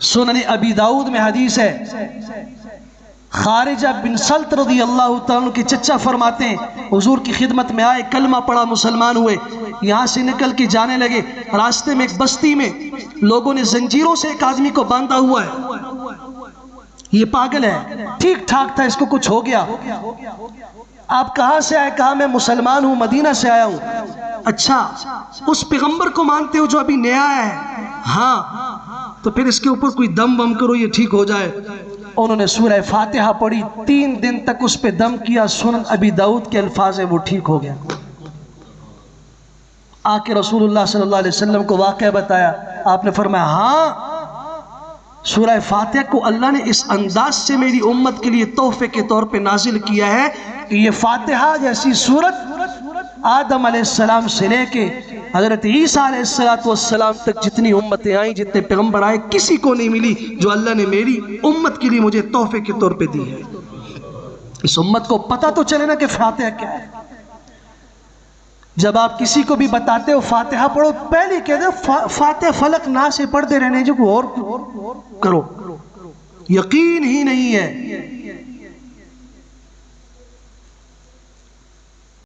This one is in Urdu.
سنن ابی داؤد میں حدیث ہے، خارجہ بن سلط رضی اللہ تعالیٰ کے چچا فرماتے ہیں حضور کی خدمت میں آئے، کلمہ پڑھا، مسلمان ہوئے، یہاں سے نکل کے جانے لگے، راستے میں ایک بستی میں لوگوں نے زنجیروں سے ایک آدمی کو باندھا ہوا ہے، یہ پاگل ہے، ٹھیک ٹھاک تھا، اس کو کچھ ہو گیا۔ آپ کہاں سے آئے؟ کہا میں مسلمان ہوں، مدینہ سے آیا ہوں۔ اچھا، اس پیغمبر کو مانتے ہو جو ابھی نیا آیا ہے؟ ہاں، تو پھر اس کے اوپر کوئی دم وم کرو، یہ ٹھیک ہو جائے۔ انہوں نے سورہ فاتحہ پڑھی، 3 دن تک اس پہ دم کیا، سنن ابی داؤد کے الفاظ ہیں، وہ ٹھیک ہو گیا۔ آ کے رسول اللہ صلی اللہ علیہ وسلم کو واقعہ بتایا، آپ نے فرمایا ہاں، سورہ فاتحہ کو اللہ نے اس انداز سے میری امت کے لیے تحفے کے طور پہ نازل کیا ہے کہ یہ فاتحہ جیسی سورت آدم علیہ السلام سے لے کے حضرت عیسیٰ علیہ السلام تک جتنی امتیں آئیں، جتنے پیغمبر آئے، کسی کو نہیں ملی جو اللہ نے میری امت کے لیے مجھے تحفے کے طور پہ دی ہے۔ اس امت کو پتہ تو چلے نا کہ فاتحہ کیا ہے۔ جب آپ کسی کو بھی بتاتے ہو فاتحہ پڑھو، پہلے کہہ دو فاتحہ فلق ناس سے پڑھتے رہنے جو اور کرو، یقین ہی نہیں ہے